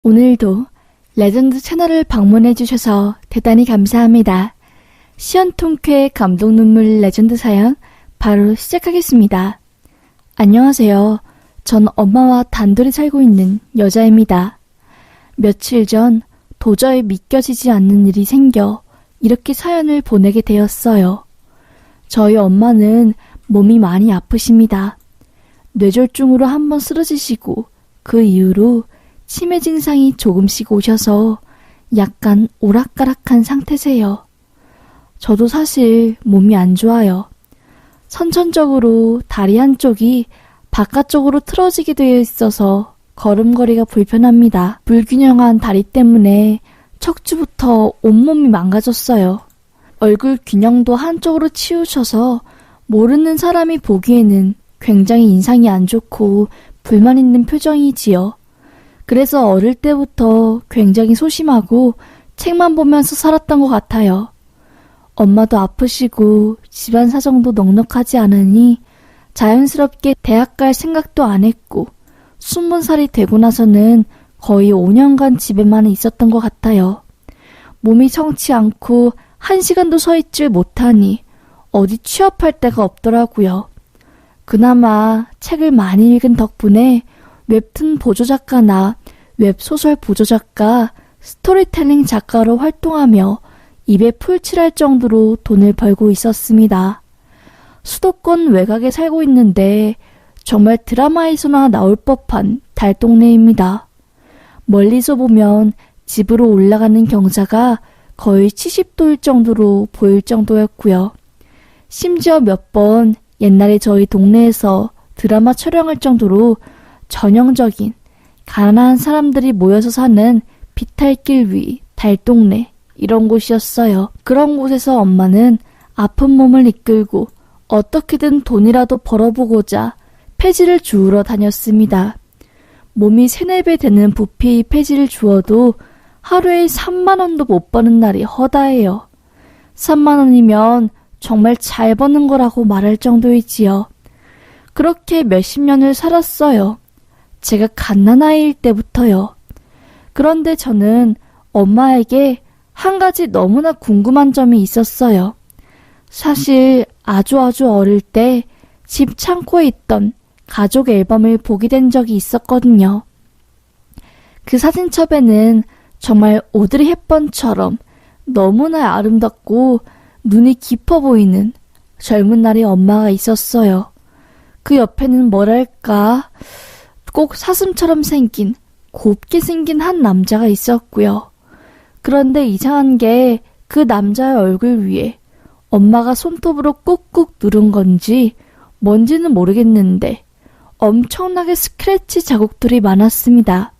오늘도 레전드 채널을 방문해주셔서 대단히 감사합니다. 시원통쾌 감동 눈물 레전드 사연 바로 시작하겠습니다. 안녕하세요. 전 엄마와 단둘이 살고 있는 여자입니다. 며칠 전 도저히 믿겨지지 않는 일이 생겨 이렇게 사연을 보내게 되었어요. 저희 엄마는 몸이 많이 아프십니다. 뇌졸중으로 한번 쓰러지시고 그 이후로 치매 증상이 조금씩 오셔서 약간 오락가락한 상태세요. 저도 사실 몸이 안 좋아요. 선천적으로 다리 한쪽이 바깥쪽으로 틀어지게 되어 있어서 걸음걸이가 불편합니다. 불균형한 다리 때문에 척추부터 온몸이 망가졌어요. 얼굴 균형도 한쪽으로 치우셔서 모르는 사람이 보기에는 굉장히 인상이 안 좋고 불만 있는 표정이지요. 그래서 어릴 때부터 굉장히 소심하고 책만 보면서 살았던 것 같아요. 엄마도 아프시고 집안 사정도 넉넉하지 않으니 자연스럽게 대학 갈 생각도 안 했고 20살이 되고 나서는 거의 5년간 집에만 있었던 것 같아요. 몸이 성치 않고 1시간도 서 있질 못하니 어디 취업할 데가 없더라고요. 그나마 책을 많이 읽은 덕분에 웹툰 보조작가나 웹소설 보조작가, 스토리텔링 작가로 활동하며 입에 풀칠할 정도로 돈을 벌고 있었습니다. 수도권 외곽에 살고 있는데 정말 드라마에서나 나올 법한 달동네입니다. 멀리서 보면 집으로 올라가는 경사가 거의 70도일 정도로 보일 정도였고요. 심지어 몇 번 옛날에 저희 동네에서 드라마 촬영할 정도로 전형적인 가난한 사람들이 모여서 사는 비탈길 위 달동네 이런 곳이었어요. 그런 곳에서 엄마는 아픈 몸을 이끌고 어떻게든 돈이라도 벌어보고자 폐지를 주우러 다녔습니다. 몸이 3-4배 되는 부피 폐지를 주워도 하루에 3만 원도 못 버는 날이 허다해요. 3만 원이면 정말 잘 버는 거라고 말할 정도이지요. 그렇게 몇십 년을 살았어요. 제가 갓난아이일 때부터요. 그런데 저는 엄마에게 한 가지 너무나 궁금한 점이 있었어요. 사실 아주 어릴 때 집 창고에 있던 가족 앨범을 보게 된 적이 있었거든요. 그 사진첩에는 정말 오드리 헵번처럼 너무나 아름답고 눈이 깊어 보이는 젊은 날의 엄마가 있었어요. 그 옆에는 뭐랄까 꼭 사슴처럼 생긴 곱게 생긴 한 남자가 있었고요. 그런데 이상한 게 그 남자의 얼굴 위에 엄마가 손톱으로 꾹꾹 누른 건지 뭔지는 모르겠는데 엄청나게 스크래치 자국들이 많았습니다.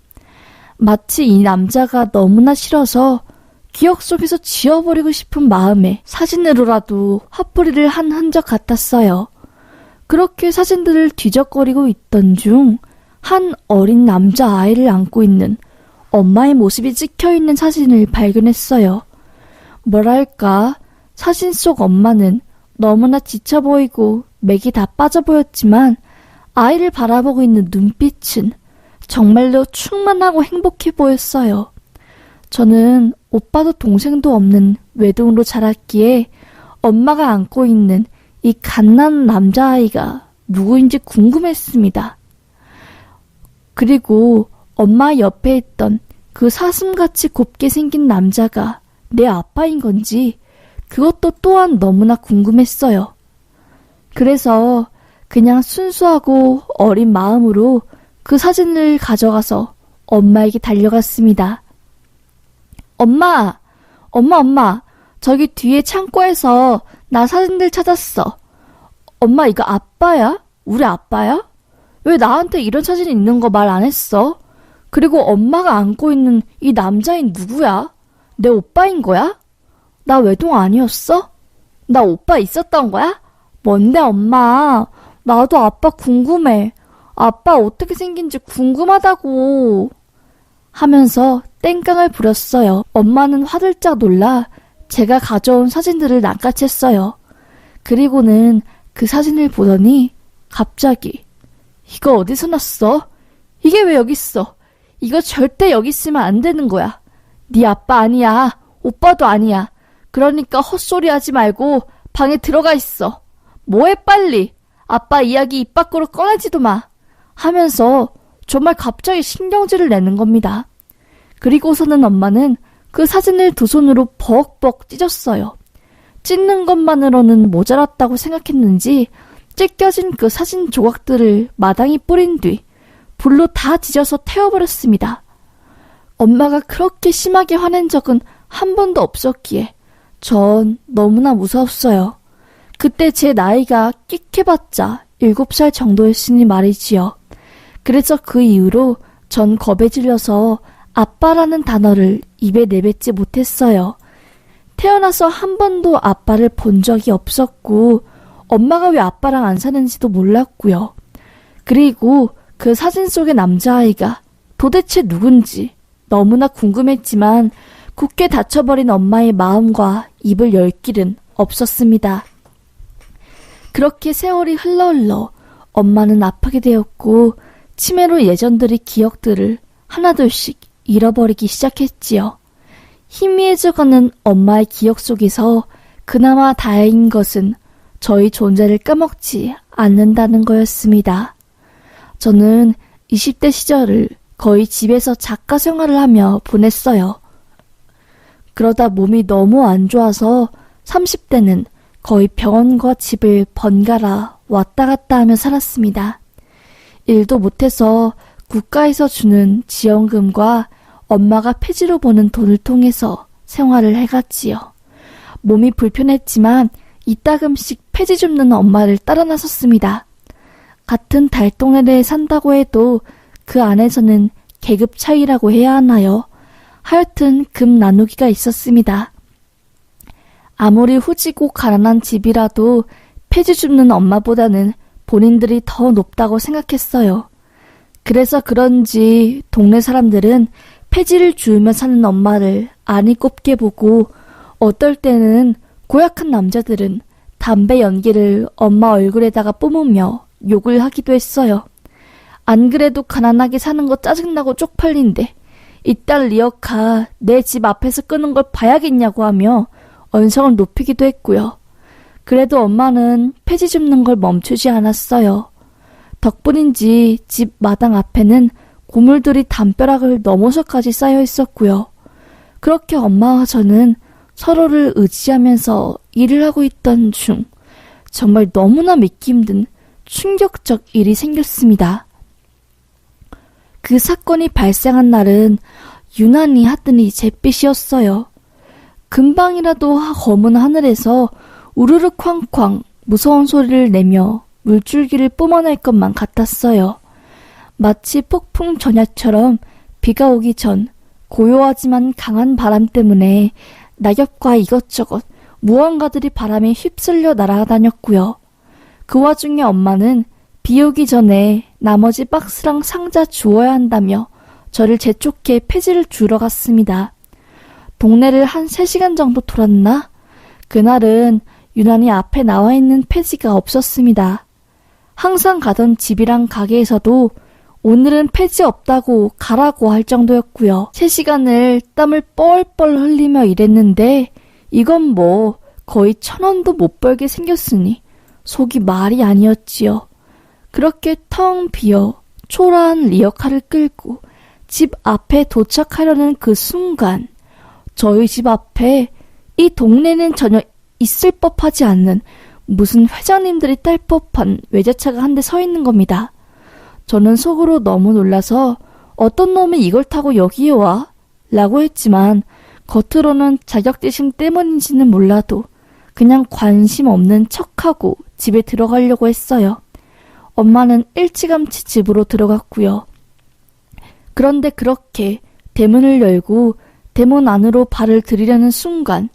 마치 이 남자가 너무나 싫어서 기억 속에서 지워버리고 싶은 마음에 사진으로라도 화풀이를 한 흔적 같았어요. 그렇게 사진들을 뒤적거리고 있던 중 한 어린 남자아이를 안고 있는 엄마의 모습이 찍혀있는 사진을 발견했어요. 뭐랄까, 사진 속 엄마는 너무나 지쳐 보이고 맥이 다 빠져 보였지만 아이를 바라보고 있는 눈빛은 정말로 충만하고 행복해 보였어요. 저는 오빠도 동생도 없는 외동으로 자랐기에 엄마가 안고 있는 이 갓난 남자아이가 누구인지 궁금했습니다. 그리고 엄마 옆에 있던 그 사슴같이 곱게 생긴 남자가 내 아빠인 건지 그것도 또한 너무나 궁금했어요. 그래서 그냥 순수하고 어린 마음으로 그 사진을 가져가서 엄마에게 달려갔습니다. 엄마! 저기 뒤에 창고에서 나 사진들 찾았어. 엄마 이거 아빠야? 우리 아빠야? 왜 나한테 이런 사진이 있는 거 말 안 했어? 그리고 엄마가 안고 있는 이 남자인 누구야? 내 오빠인 거야? 나 외동 아니었어? 나 오빠 있었던 거야? 뭔데 엄마? 나도 아빠 궁금해. 아빠 어떻게 생긴지 궁금하다고. 하면서 땡깡을 부렸어요. 엄마는 화들짝 놀라 제가 가져온 사진들을 낚아챘어요. 그리고는 그 사진을 보더니 갑자기 이거 어디서 났어? 이게 왜 여기 있어? 이거 절대 여기 있으면 안 되는 거야. 네 아빠 아니야. 오빠도 아니야. 그러니까 헛소리 하지 말고 방에 들어가 있어. 뭐해 빨리. 아빠 이야기 입 밖으로 꺼내지도 마. 하면서 정말 갑자기 신경질을 내는 겁니다. 그리고서는 엄마는 그 사진을 두 손으로 벅벅 찢었어요. 찢는 것만으로는 모자랐다고 생각했는지 찢겨진 그 사진 조각들을 마당에 뿌린 뒤 불로 다 지져서 태워버렸습니다. 엄마가 그렇게 심하게 화낸 적은 한 번도 없었기에 전 너무나 무서웠어요. 그때 제 나이가 끽해봤자 7살 정도였으니 말이지요. 그래서 그 이후로 전 겁에 질려서 아빠라는 단어를 입에 내뱉지 못했어요. 태어나서 한 번도 아빠를 본 적이 없었고 엄마가 왜 아빠랑 안 사는지도 몰랐고요. 그리고 그 사진 속의 남자아이가 도대체 누군지 너무나 궁금했지만 굳게 닫혀버린 엄마의 마음과 입을 열 길은 없었습니다. 그렇게 세월이 흘러 엄마는 아프게 되었고 치매로 예전들의 기억들을 하나둘씩 잃어버리기 시작했지요. 희미해져가는 엄마의 기억 속에서 그나마 다행인 것은 저희 존재를 까먹지 않는다는 거였습니다. 저는 20대 시절을 거의 집에서 작가 생활을 하며 보냈어요. 그러다 몸이 너무 안 좋아서 30대는 거의 병원과 집을 번갈아 왔다 갔다 하며 살았습니다. 일도 못해서 국가에서 주는 지원금과 엄마가 폐지로 버는 돈을 통해서 생활을 해갔지요. 몸이 불편했지만 이따금씩 폐지 줍는 엄마를 따라 나섰습니다. 같은 달동네에 산다고 해도 그 안에서는 계급 차이라고 해야 하나요? 하여튼 금 나누기가 있었습니다. 아무리 후지고 가난한 집이라도 폐지 줍는 엄마보다는 본인들이 더 높다고 생각했어요. 그래서 그런지 동네 사람들은 폐지를 주우며 사는 엄마를 안이 꼽게 보고 어떨 때는 고약한 남자들은 담배 연기를 엄마 얼굴에다가 뿜으며 욕을 하기도 했어요. 안 그래도 가난하게 사는 거 짜증나고 쪽팔린데 이딸 리어카 내 집 앞에서 끄는 걸 봐야겠냐고 하며 언성을 높이기도 했고요. 그래도 엄마는 폐지 줍는 걸 멈추지 않았어요. 덕분인지 집 마당 앞에는 고물들이 담벼락을 넘어서까지 쌓여 있었고요. 그렇게 엄마와 저는 서로를 의지하면서 일을 하고 있던 중 정말 너무나 믿기 힘든 충격적 일이 생겼습니다. 그 사건이 발생한 날은 유난히 하더니 잿빛이었어요. 금방이라도 검은 하늘에서 우르르 쾅쾅 무서운 소리를 내며 물줄기를 뿜어낼 것만 같았어요. 마치 폭풍 전야처럼 비가 오기 전 고요하지만 강한 바람 때문에 낙엽과 이것저것 무언가들이 바람에 휩쓸려 날아다녔고요. 그 와중에 엄마는 비 오기 전에 나머지 박스랑 상자 주워야 한다며 저를 재촉해 폐지를 주러 갔습니다. 동네를 한 3시간 정도 돌았나? 그날은 유난히 앞에 나와 있는 폐지가 없었습니다. 항상 가던 집이랑 가게에서도 오늘은 폐지 없다고 가라고 할 정도였고요. 3시간을 땀을 뻘뻘 흘리며 일했는데 이건 뭐 거의 1,000원도 못 벌게 생겼으니 속이 말이 아니었지요. 그렇게 텅 비어 초라한 리어카를 끌고 집 앞에 도착하려는 그 순간 저희 집 앞에 이 동네는 전혀 있을 법하지 않는 무슨 회장님들이 딸 법한 외제차가 한 대 서 있는 겁니다. 저는 속으로 너무 놀라서 어떤 놈이 이걸 타고 여기에 와? 라고 했지만 겉으로는 자격지심 때문인지는 몰라도 그냥 관심 없는 척하고 집에 들어가려고 했어요. 엄마는 일찌감치 집으로 들어갔고요. 그런데 그렇게 대문을 열고 대문 안으로 발을 들이려는 순간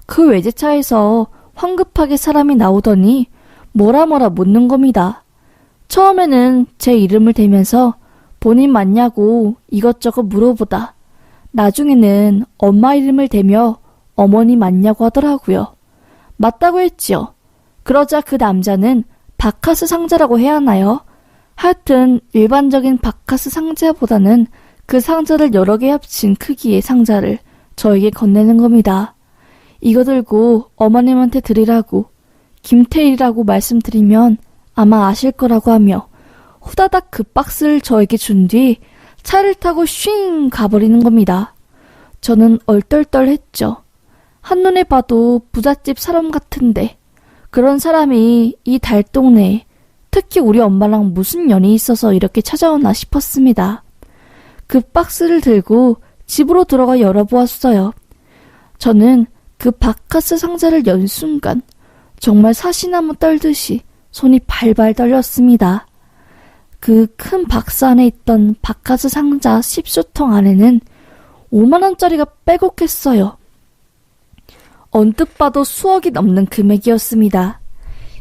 그 외제차에서 황급하게 사람이 나오더니 뭐라 묻는 겁니다. 처음에는 제 이름을 대면서 본인 맞냐고 이것저것 물어보다 나중에는 엄마 이름을 대며 어머니 맞냐고 하더라고요. 맞다고 했지요. 그러자 그 남자는 바카스 상자라고 해야 하나요? 하여튼 일반적인 바카스 상자보다는 그 상자를 여러 개 합친 크기의 상자를 저에게 건네는 겁니다. 이거 들고 어머님한테 드리라고, 김태일이라고 말씀드리면 아마 아실 거라고 하며 후다닥 그 박스를 저에게 준 뒤 차를 타고 쉥 가버리는 겁니다. 저는 얼떨떨했죠. 한눈에 봐도 부잣집 사람 같은데 그런 사람이 이 달동네에 특히 우리 엄마랑 무슨 연이 있어서 이렇게 찾아오나 싶었습니다. 그 박스를 들고 집으로 들어가 열어보았어요. 저는 그 바카스 상자를 연 순간 정말 사시나무 떨듯이 손이 발발 떨렸습니다. 그 큰 박스 안에 있던 바카스 상자 10수통 안에는 5만원짜리가 빼곡했어요. 언뜻 봐도 수억이 넘는 금액이었습니다.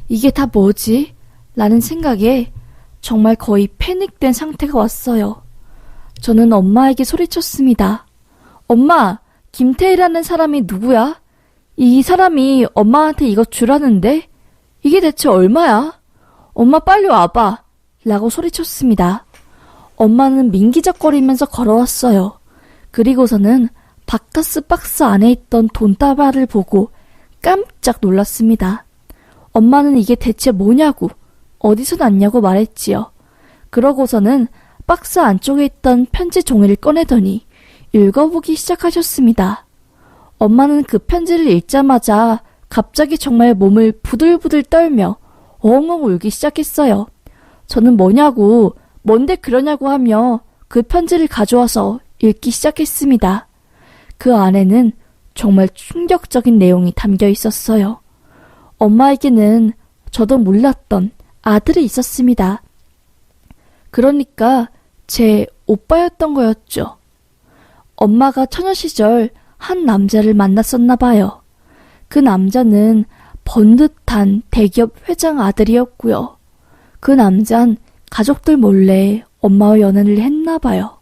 이게 다 뭐지? 라는 생각에 정말 거의 패닉된 상태가 왔어요. 저는 엄마에게 소리쳤습니다. 엄마, 김태희라는 사람이 누구야? 이 사람이 엄마한테 이거 주라는데? 이게 대체 얼마야? 엄마 빨리 와봐. 라고 소리쳤습니다. 엄마는 민기적거리면서 걸어왔어요. 그리고서는 바카스 박스 안에 있던 돈다발을 보고 깜짝 놀랐습니다. 엄마는 이게 대체 뭐냐고, 어디서 났냐고 말했지요. 그러고서는 박스 안쪽에 있던 편지 종이를 꺼내더니 읽어보기 시작하셨습니다. 엄마는 그 편지를 읽자마자 갑자기 정말 몸을 부들부들 떨며 엉엉 울기 시작했어요. 저는 뭐냐고, 뭔데 그러냐고 하며 그 편지를 가져와서 읽기 시작했습니다. 그 안에는 정말 충격적인 내용이 담겨 있었어요. 엄마에게는 저도 몰랐던 아들이 있었습니다. 그러니까 제 오빠였던 거였죠. 엄마가 처녀 시절 한 남자를 만났었나 봐요. 그 남자는 번듯한 대기업 회장 아들이었고요. 그 남잔 가족들 몰래 엄마와 연애를 했나 봐요.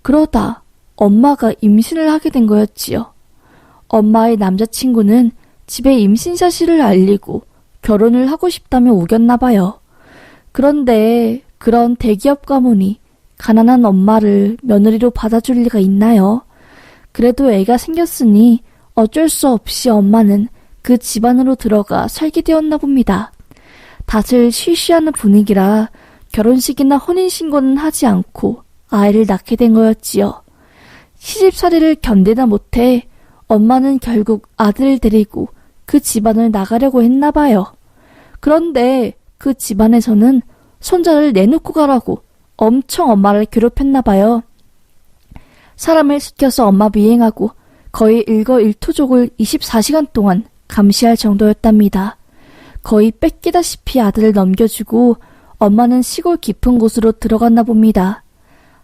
그러다 엄마가 임신을 하게 된 거였지요. 엄마의 남자친구는 집에 임신 사실을 알리고 결혼을 하고 싶다며 우겼나 봐요. 그런데 그런 대기업 가문이 가난한 엄마를 며느리로 받아줄 리가 있나요? 그래도 애가 생겼으니 어쩔 수 없이 엄마는 그 집안으로 들어가 살게 되었나 봅니다. 다들 쉬쉬하는 분위기라 결혼식이나 혼인신고는 하지 않고 아이를 낳게 된 거였지요. 시집살이를 견디다 못해 엄마는 결국 아들을 데리고 그 집안을 나가려고 했나 봐요. 그런데 그 집안에서는 손자를 내놓고 가라고 엄청 엄마를 괴롭혔나 봐요. 사람을 시켜서 엄마 미행하고 거의 일거일투족을 24시간 동안 감시할 정도였답니다. 거의 뺏기다시피 아들을 넘겨주고 엄마는 시골 깊은 곳으로 들어갔나 봅니다.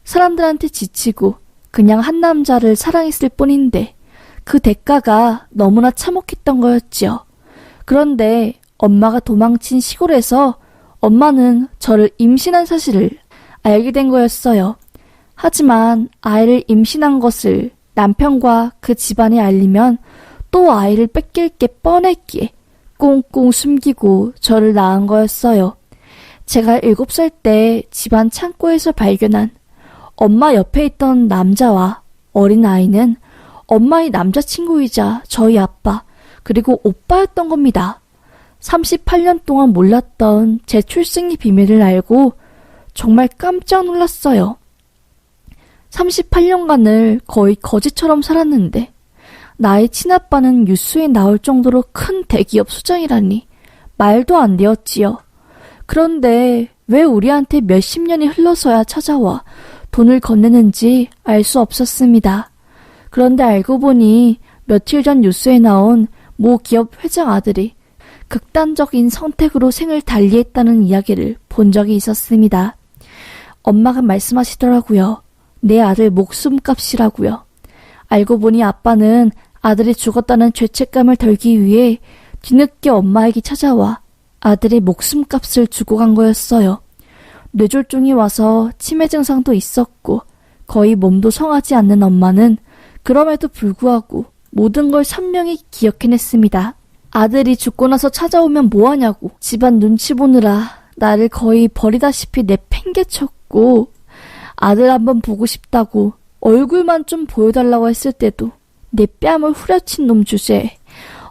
사람들한테 지치고 그냥 한 남자를 사랑했을 뿐인데 그 대가가 너무나 참혹했던 거였지요. 그런데 엄마가 도망친 시골에서 엄마는 저를 임신한 사실을 알게 된 거였어요. 하지만 아이를 임신한 것을 남편과 그 집안에 알리면 또 아이를 뺏길 게 뻔했기에 꽁꽁 숨기고 저를 낳은 거였어요. 제가 7살 때 집안 창고에서 발견한 엄마 옆에 있던 남자와 어린 아이는 엄마의 남자친구이자 저희 아빠 그리고 오빠였던 겁니다. 38년 동안 몰랐던 제 출생의 비밀을 알고 정말 깜짝 놀랐어요. 38년간을 거의 거지처럼 살았는데 나의 친아빠는 뉴스에 나올 정도로 큰 대기업 수장이라니 말도 안 되었지요. 그런데 왜 우리한테 몇십 년이 흘러서야 찾아와 돈을 건네는지 알 수 없었습니다. 그런데 알고 보니 며칠 전 뉴스에 나온 모 기업 회장 아들이 극단적인 선택으로 생을 달리했다는 이야기를 본 적이 있었습니다. 엄마가 말씀하시더라고요. 내 아들 목숨값이라고요. 알고 보니 아빠는 아들이 죽었다는 죄책감을 덜기 위해 뒤늦게 엄마에게 찾아와 아들의 목숨값을 주고 간 거였어요. 뇌졸중이 와서 치매 증상도 있었고 거의 몸도 성하지 않는 엄마는 그럼에도 불구하고 모든 걸 선명히 기억해냈습니다. 아들이 죽고 나서 찾아오면 뭐하냐고 집안 눈치 보느라 나를 거의 버리다시피 내팽개쳤고 아들 한번 보고 싶다고 얼굴만 좀 보여달라고 했을 때도 내 뺨을 후려친 놈 주제에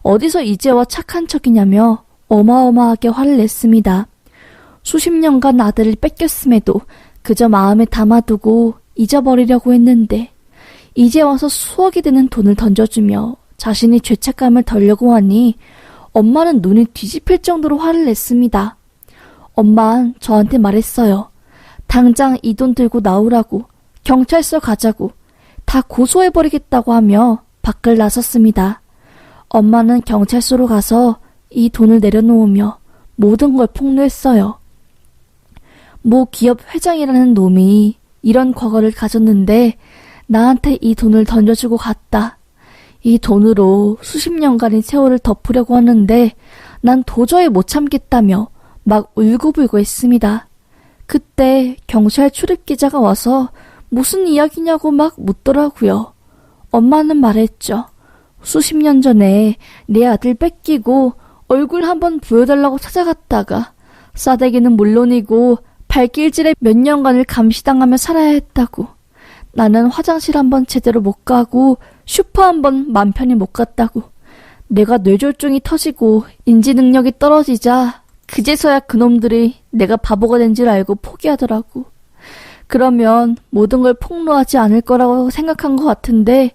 어디서 이제와 착한 척이냐며 어마어마하게 화를 냈습니다. 수십 년간 아들을 뺏겼음에도 그저 마음에 담아두고 잊어버리려고 했는데 이제 와서 수억이 되는 돈을 던져주며 자신이 죄책감을 덜려고 하니 엄마는 눈이 뒤집힐 정도로 화를 냈습니다. 엄마는 저한테 말했어요. 당장 이 돈 들고 나오라고, 경찰서 가자고, 다 고소해버리겠다고 하며 밖을 나섰습니다. 엄마는 경찰서로 가서 이 돈을 내려놓으며 모든 걸 폭로했어요. 모 기업 회장이라는 놈이 이런 과거를 가졌는데 나한테 이 돈을 던져주고 갔다. 이 돈으로 수십 년간의 세월을 덮으려고 하는데 난 도저히 못 참겠다며 막 울고불고 했습니다. 그때 경찰 출입기자가 와서 무슨 이야기냐고 막 묻더라고요. 엄마는 말했죠. 수십 년 전에 내 아들 뺏기고 얼굴 한번 보여달라고 찾아갔다가 싸대기는 물론이고 발길질에 몇 년간을 감시당하며 살아야 했다고. 나는 화장실 한번 제대로 못 가고 슈퍼 한번 맘 편히 못 갔다고. 내가 뇌졸중이 터지고 인지 능력이 떨어지자 그제서야 그놈들이 내가 바보가 된 줄 알고 포기하더라고. 그러면 모든 걸 폭로하지 않을 거라고 생각한 것 같은데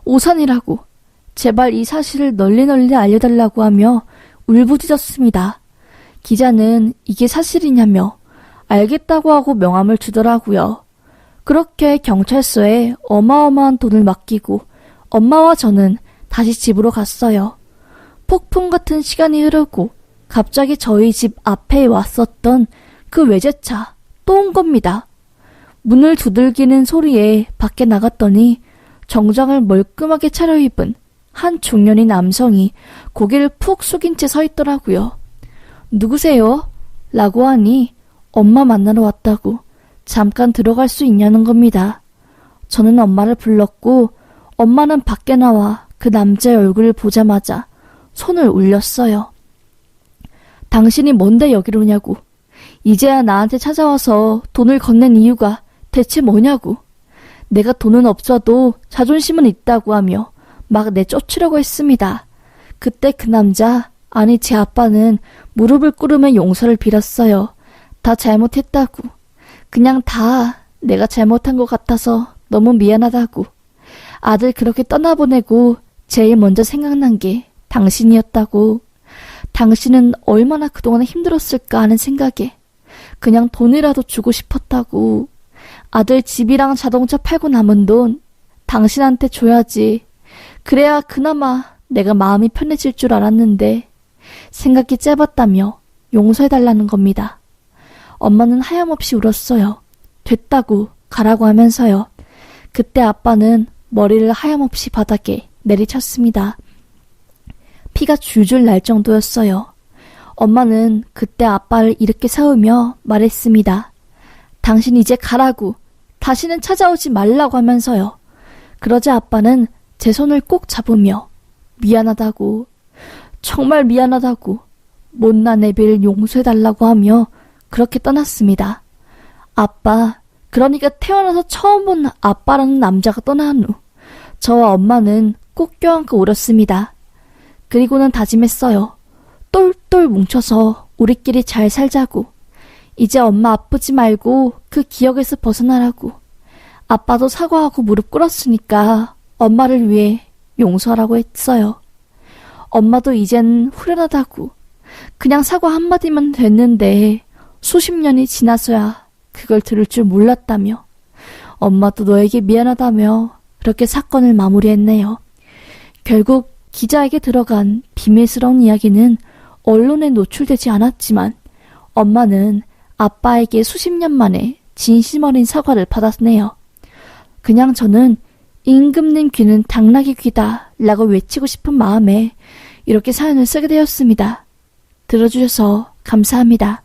오산이라고 제발 이 사실을 널리 알려달라고 하며 울부짖었습니다. 기자는 이게 사실이냐며 알겠다고 하고 명함을 주더라고요. 그렇게 경찰서에 어마어마한 돈을 맡기고 엄마와 저는 다시 집으로 갔어요. 폭풍 같은 시간이 흐르고 갑자기 저희 집 앞에 왔었던 그 외제차 또 온 겁니다. 문을 두들기는 소리에 밖에 나갔더니 정장을 멀끔하게 차려입은 한 중년의 남성이 고개를 푹 숙인 채 서 있더라고요. 누구세요? 라고 하니 엄마 만나러 왔다고 잠깐 들어갈 수 있냐는 겁니다. 저는 엄마를 불렀고 엄마는 밖에 나와 그 남자의 얼굴을 보자마자 손을 울렸어요. 당신이 뭔데 여기로 오냐고. 이제야 나한테 찾아와서 돈을 건넨 이유가 대체 뭐냐고. 내가 돈은 없어도 자존심은 있다고 하며 막 내쫓으려고 했습니다. 그때 그 남자, 아니 제 아빠는 무릎을 꿇으며 용서를 빌었어요. 다 잘못했다고. 그냥 다 내가 잘못한 것 같아서 너무 미안하다고. 아들 그렇게 떠나보내고 제일 먼저 생각난 게 당신이었다고. 당신은 얼마나 그동안 힘들었을까 하는 생각에 그냥 돈이라도 주고 싶었다고. 아들 집이랑 자동차 팔고 남은 돈 당신한테 줘야지. 그래야 그나마 내가 마음이 편해질 줄 알았는데 생각이 짧았다며 용서해달라는 겁니다. 엄마는 하염없이 울었어요. 됐다고 가라고 하면서요. 그때 아빠는 머리를 하염없이 바닥에 내리쳤습니다. 피가 줄줄 날 정도였어요. 엄마는 그때 아빠를 이렇게 세우며 말했습니다. 당신 이제 가라고. 다시는 찾아오지 말라고 하면서요. 그러자 아빠는 제 손을 꼭 잡으며 미안하다고, 정말 미안하다고, 못난 애비를 용서해달라고 하며 그렇게 떠났습니다. 아빠, 그러니까 태어나서 처음 본 아빠라는 남자가 떠난 후 저와 엄마는 꼭 껴안고 울었습니다. 그리고는 다짐했어요. 똘똘 뭉쳐서 우리끼리 잘 살자고. 이제 엄마 아프지 말고 그 기억에서 벗어나라고. 아빠도 사과하고 무릎 꿇었으니까 엄마를 위해 용서하라고 했어요. 엄마도 이젠 후련하다고. 그냥 사과 한마디만 됐는데 수십 년이 지나서야 그걸 들을 줄 몰랐다며. 엄마도 너에게 미안하다며 그렇게 사건을 마무리했네요. 결국 기자에게 들어간 비밀스러운 이야기는 언론에 노출되지 않았지만 엄마는 아빠에게 수십 년 만에 진심 어린 사과를 받았네요. 그냥 저는 임금님 귀는 당나귀 귀다 라고 외치고 싶은 마음에 이렇게 사연을 쓰게 되었습니다. 들어주셔서 감사합니다.